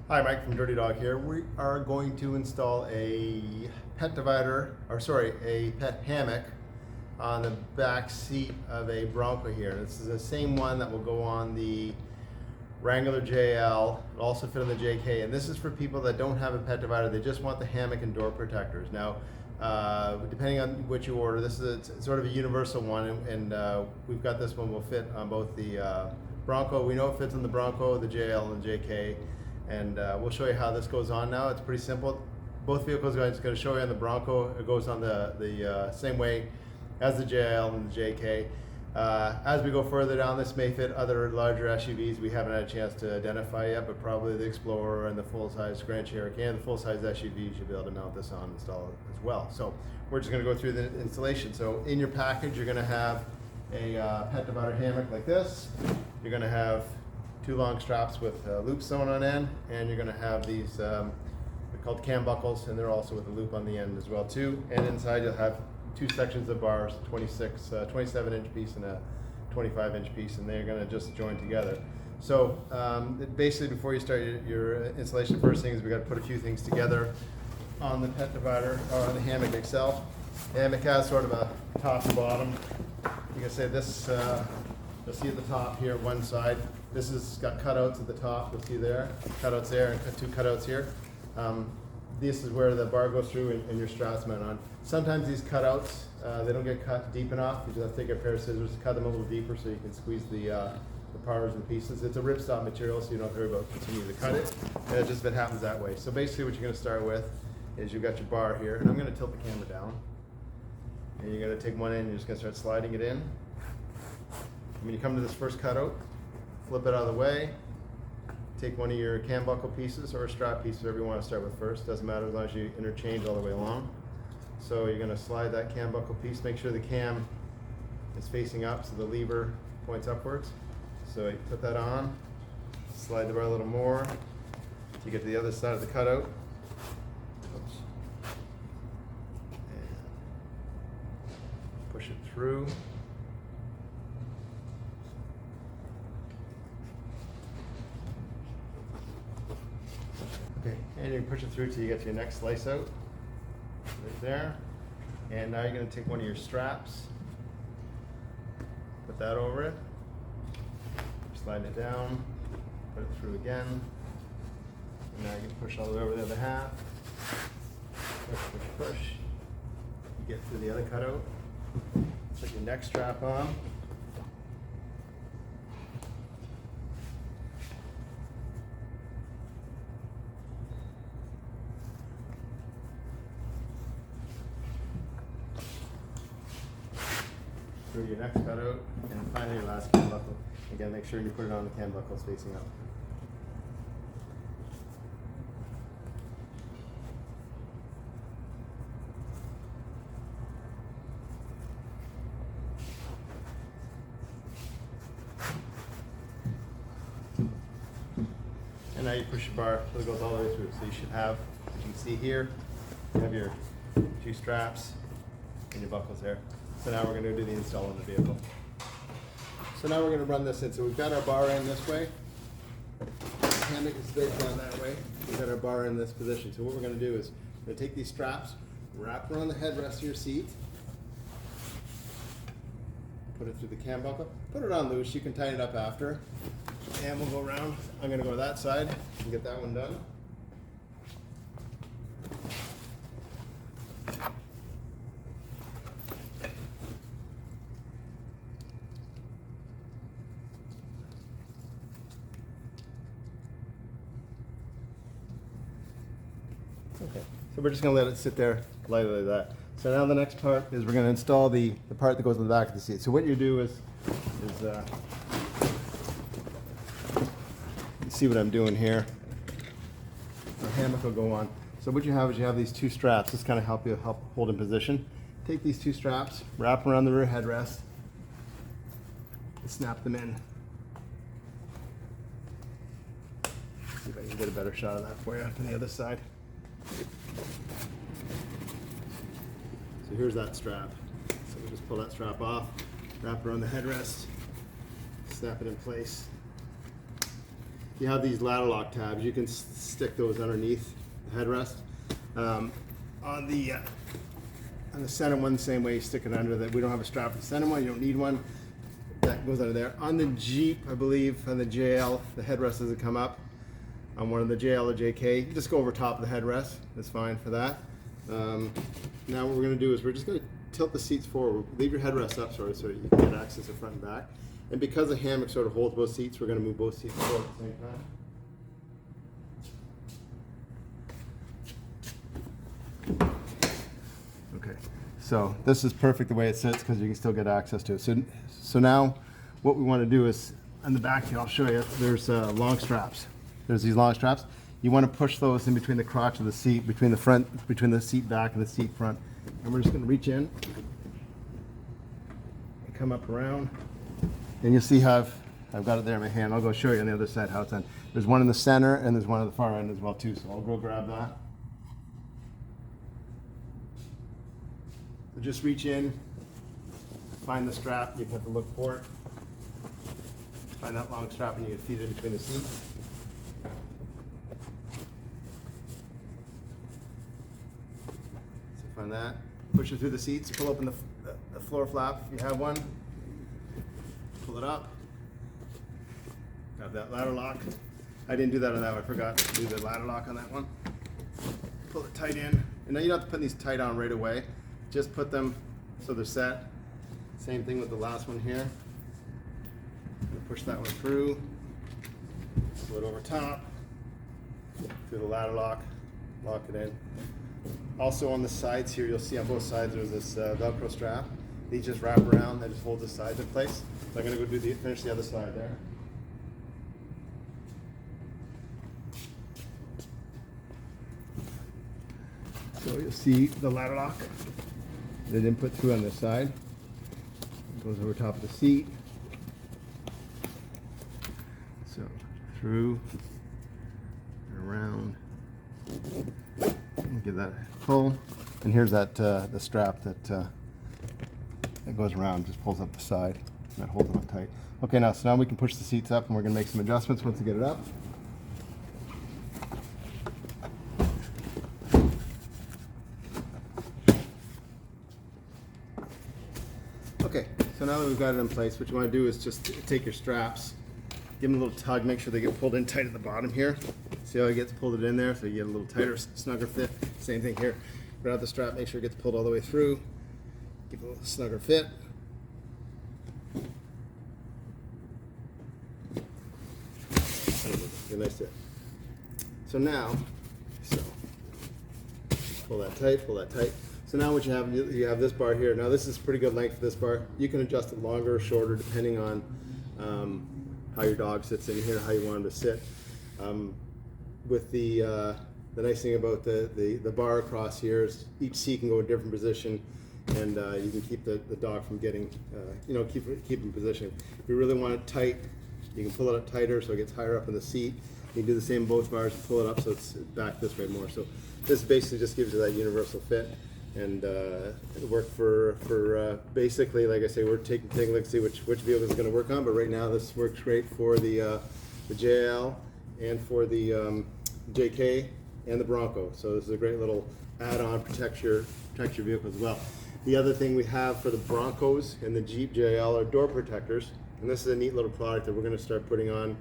Hi, Mike from Dirtydog here. We are going to install a pet divider, a pet hammock on the back seat of a Bronco here. This is the same one that will go on the Wrangler JL. It'll also fit on the JK, and this is for people that don't have a pet divider. They just want the hammock and door protectors. Now, depending on what you order, this is sort of a universal one, and we've got this one will fit on both the Bronco. We know it fits on the Bronco, the JL, and the JK. And we'll show you how this goes on now. It's pretty simple. Both vehicles, I'm just going to show you on the Bronco. It goes on the same way as the JL and the JK. As we go further down, this may fit other larger SUVs we haven't had a chance to identify yet, but probably the Explorer and the full-size Grand Cherokee and the full-size SUVs, you'll be able to mount this on and install it as well. So we're just going to go through the installation. So in your package, you're going to have a pet divider hammock like this. You're going to have two long straps with loops sewn on end, and you're going to have these they're called cam buckles, and they're also with a loop on the end as well too. And inside you'll have two sections of bars, 27-inch piece and a 25-inch piece, and they're going to just join together. So basically, before you start your installation, first thing is we got to put a few things together on the pet divider or on the hammock itself. The hammock has sort of a top and bottom. You can say this. You'll see at the top here, one side. This has got cutouts at the top. You'll see there, cutouts there, and two cutouts here. This is where the bar goes through and your straps mount on. Sometimes these cutouts, they don't get cut deep enough. You just have to take a pair of scissors, cut them a little deeper so you can squeeze the powers and the pieces. It's a ripstop material, so you don't have to worry about continuing to cut it. And it just happens that way. So basically, what you're going to start with is you've got your bar here, and I'm going to tilt the camera down. And you're going to take one end, and you're just going to start sliding it in. When you come to this first cutout, flip it out of the way, take one of your cam buckle pieces or strap piece, whatever you want to start with first. Doesn't matter as long as you interchange all the way along. So you're going to slide that cam buckle piece, make sure the cam is facing up so the lever points upwards. So you put that on, slide the bar a little more, you get to the other side of the cutout. Oops. And push it through. Okay, and you push it through till you get to your next slice out, right there. And now you're going to take one of your straps, put that over it, slide it down, put it through again, and now you can push all the way over the other half, push, push, push. You get through the other cutout, put your next strap on, through your next cutout, and finally your last cam buckle. Again, make sure you put it on the cam buckles facing up. And now you push your bar till it goes all the way through. So you should have, as you can see here, you have your two straps and your buckles there. So now we're going to do the install on the vehicle. So now we're going to run this in. So we've got our bar in this way. The hammock is straight down that way. We've got our bar in this position. So what we're going to do is we're going to take these straps, wrap around the headrest of your seat, put it through the cam buckle, put it on loose. You can tighten it up after. And we'll go around. I'm going to go to that side and get that one done. Okay, so we're just going to let it sit there lightly like that. So now the next part is we're going to install the part that goes in the back of the seat. So what you do is you see what I'm doing here. The hammock will go on. So what you have is you have these two straps. This kind of help hold in position. Take these two straps, wrap around the rear headrest, and snap them in. See if I can get a better shot of that for you from the other side. So here's that strap. So we just pull that strap off, wrap it around the headrest, snap it in place. you have these ladder lock tabs. You can stick those underneath the headrest. On the center one, the same way, you stick it under that. We don't have a strap for the center one. You don't need one. That goes under there. On the Jeep, I believe, on the JL, the headrest doesn't come up. On one of the JL or JK, you just go over top of the headrest. That's fine for that. Now what we're going to do is we're just going to tilt the seats forward. Leave your headrest up, so you can get access to front and back. And because the hammock sort of holds both seats, we're going to move both seats forward at the same time. Okay, so this is perfect the way it sits because you can still get access to it. So now what we want to do is, on the back here, I'll show you, there's long straps. There's these long straps. You want to push those in between the crotch of the seat, between the seat back and the seat front. And we're just going to reach in and come up around. And you'll see how I've got it there in my hand. I'll go show you on the other side how it's done. There's one in the center and there's one at the far end as well too. So I'll go grab that. So just reach in, find the strap. You have to look for it. Find that long strap and you can feed it between the seats. So find that. Push it through the seats. Pull open the floor flap if you have one. Pull it up. Grab that ladder lock. I didn't do that on that one. I forgot to do the ladder lock on that one. Pull it tight in. And now you don't have to put these tight on right away. Just put them so they're set. Same thing with the last one here. Push that one through. Pull it over top. Through the ladder lock. Lock it in. Also on the sides here, you'll see on both sides there's this Velcro strap. These just wrap around. That just holds the sides in place. So I'm going to go finish the other side there. So you'll see the ladder lock that didn't put through on this side. It goes over top of the seat. So through and around. Give that a pull. And here's that the strap that goes around, just pulls up the side. That holds it on tight. Okay, so now we can push the seats up and we're going to make some adjustments once we get it up. Okay, so now that we've got it in place, what you want to do is just take your straps, give them a little tug, make sure they get pulled in tight at the bottom here. See how it gets pulled in there, so you get a little tighter, snugger fit. Same thing here. Grab the strap, make sure it gets pulled all the way through. Give it a little snugger fit. Get a nice fit. So now, pull that tight, pull that tight. So now what you have this bar here. Now this is pretty good length for this bar. You can adjust it longer or shorter depending on how your dog sits in here, how you want him to sit. With the nice thing about the bar across here is each seat can go in a different position, and you can keep the dog from getting, keep in position. If you really want it tight, you can pull it up tighter so it gets higher up in the seat. You can do the same in both bars, pull it up so it's back this way more. So this basically just gives you that universal fit, and it'll work for basically, like I say, we're taking a look to see which vehicle is going to work on, but right now this works great for the JL and for the JK and the Bronco. So this is a great little add-on, protect your vehicle as well. The other thing we have for the Broncos and the Jeep JL are door protectors, and this is a neat little product that we're going to start putting on.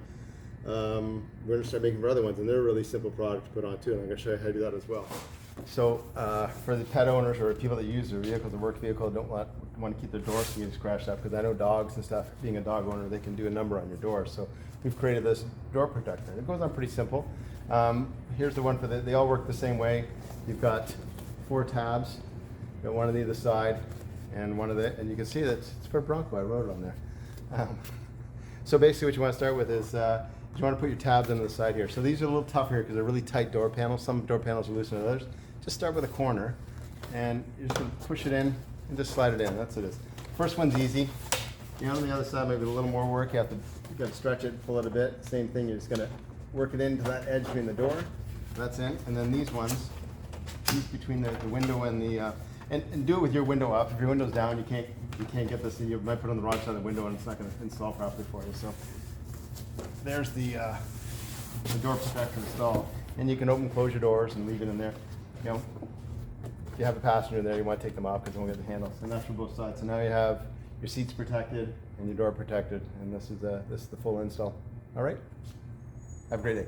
We're going to start making for other ones, and they're a really simple product to put on too, and I'm going to show you how to do that as well. So for the pet owners or people that use their vehicles, a work vehicle, don't want to keep their doors from getting scratched up, because I know dogs and stuff, being a dog owner, they can do a number on your door. So we've created this door protector. It goes on pretty simple. Here's the one for they all work the same way. You've got 4 tabs, you've got one on either side, and and you can see that it's for Bronco. I wrote it on there. So basically what you want to start with is you want to put your tabs on the side here. So these are a little tough here because they're really tight door panels. Some door panels are looser than others. Just start with a corner, and you're just going to push it in and just slide it in. That's it. First one's easy. On the other side, maybe a little more work. You've got to stretch it, pull it a bit. Same thing. You're just going to work it into that edge between the door. That's in. And then these ones, these between the window and the and do it with your window up. If your window's down, you can't get this. You might put it on the wrong side of the window, and it's not going to install properly for you. So there's the the door protector installed. And you can open, close your doors and leave it in there. You know, if you have a passenger there, you want to take them off because they won't get the handles. And that's for both sides. So now you have your seats protected and your door protected. And this is the full install. All right. Have a great day.